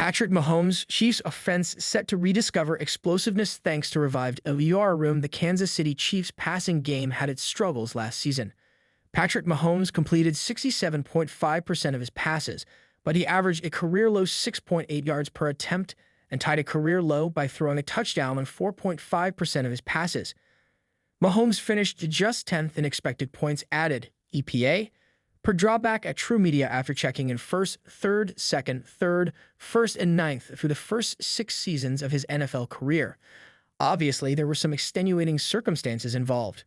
Patrick Mahomes, Chiefs offense set to rediscover explosiveness thanks to revived LER room. The Kansas City Chiefs passing game had its struggles last season. Patrick Mahomes completed 67.5% of his passes, but he averaged a career-low 6.8 yards per attempt and tied a career-low by throwing a touchdown on 4.5% of his passes. Mahomes finished just 10th in expected points added, EPA, per drawback at True Media after checking in first, third, second, third, first, and ninth through the first 6 seasons of his NFL career. Obviously, there were some extenuating circumstances involved.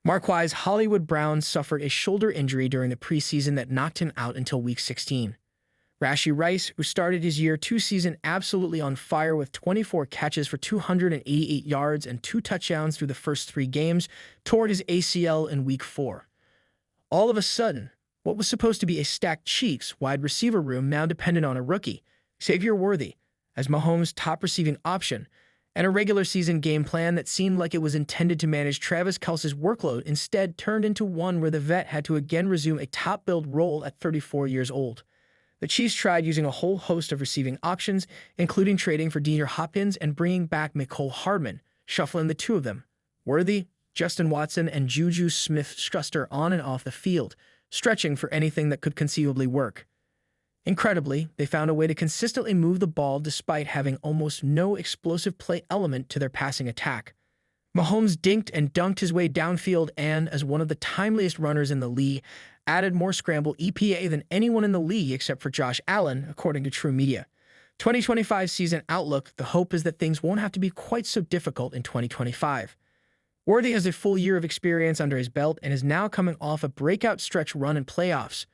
Marquise Hollywood Brown suffered a shoulder injury during the preseason that knocked him out until Week 16. Rashee Rice, who started his Year 2 season absolutely on fire with 24 catches for 288 yards and 2 touchdowns through the first 3 games, tore his ACL in Week 4. All of a sudden, what was supposed to be a stacked Chiefs wide receiver room now depended on a rookie, Xavier Worthy, as Mahomes' top receiving option, and a regular season game plan that seemed like it was intended to manage Travis Kelce's workload instead turned into one where the vet had to again resume a top-billed role at 34 years old. The Chiefs tried using a whole host of receiving options, including trading for DeAndre Hopkins and bringing back Mecole Hardman, shuffling the 2 of them, Worthy, Justin Watson, and Juju Smith-Schuster on and off the field, stretching for anything that could conceivably work. Incredibly, they found a way to consistently move the ball despite having almost no explosive play element to their passing attack. Mahomes dinked and dunked his way downfield and, as one of the timeliest runners in the league, added more scramble EPA than anyone in the league except for Josh Allen, according to True Media. 2025 season outlook, the hope is that things won't have to be quite so difficult in 2025. Worthy has a full year of experience under his belt and is now coming off a breakout stretch run in playoffs.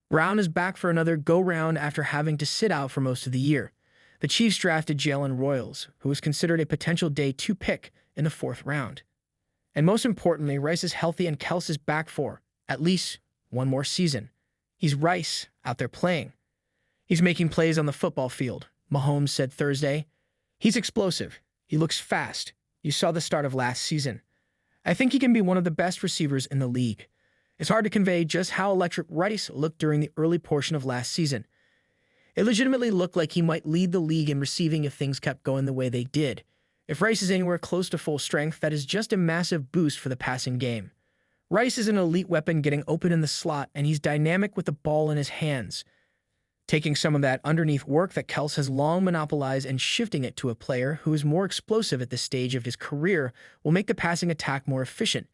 Brown is back for another go-round after having to sit out for most of the year. The Chiefs drafted Jalen Royals, who was considered a potential day 2 pick in the 4th round. And most importantly, Rice is healthy and Kelce is back for, at least, one more season. He's Rice, out there playing. He's making plays on the football field, Mahomes said Thursday. He's explosive. He looks fast. You saw the start of last season. I think he can be one of the best receivers in the league. It's hard to convey just how electric Rice looked during the early portion of last season. It legitimately looked like he might lead the league in receiving if things kept going the way they did. If Rice is anywhere close to full strength, that is just a massive boost for the passing game. Rice is an elite weapon getting open in the slot, and he's dynamic with the ball in his hands, taking some of that underneath work that Kelce has long monopolized and shifting it to a player who is more explosive at this stage of his career will make the passing attack more efficient.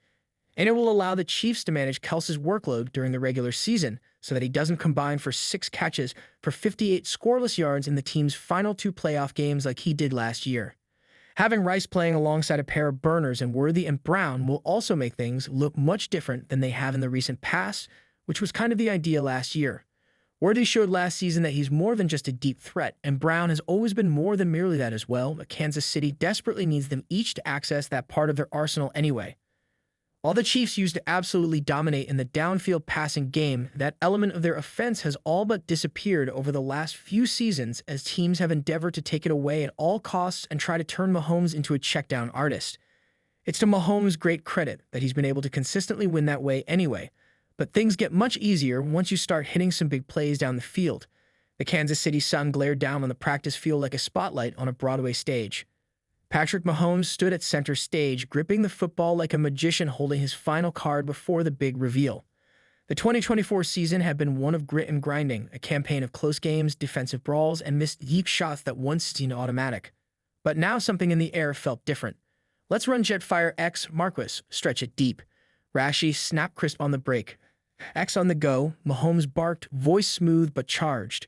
And it will allow the Chiefs to manage Kelce's workload during the regular season so that he doesn't combine for 6 catches for 58 scoreless yards in the team's final 2 playoff games like he did last year. Having Rice playing alongside a pair of burners in Worthy and Brown will also make things look much different than they have in the recent past, which was kind of the idea last year. Worthy showed last season that he's more than just a deep threat, and Brown has always been more than merely that as well, but Kansas City desperately needs them each to access that part of their arsenal anyway. While the Chiefs used to absolutely dominate in the downfield passing game, that element of their offense has all but disappeared over the last few seasons as teams have endeavored to take it away at all costs and try to turn Mahomes into a checkdown artist. It's to Mahomes' great credit that he's been able to consistently win that way anyway, but things get much easier once you start hitting some big plays down the field. The Kansas City sun glared down on the practice field like a spotlight on a Broadway stage. Patrick Mahomes stood at center stage, gripping the football like a magician holding his final card before the big reveal. The 2024 season had been one of grit and grinding, a campaign of close games, defensive brawls, and missed deep shots that once seemed automatic. But now something in the air felt different. Let's run Jetfire X Marquis, stretch it deep. Rashee snapped crisp on the break. X on the go, Mahomes barked, voice smooth but charged.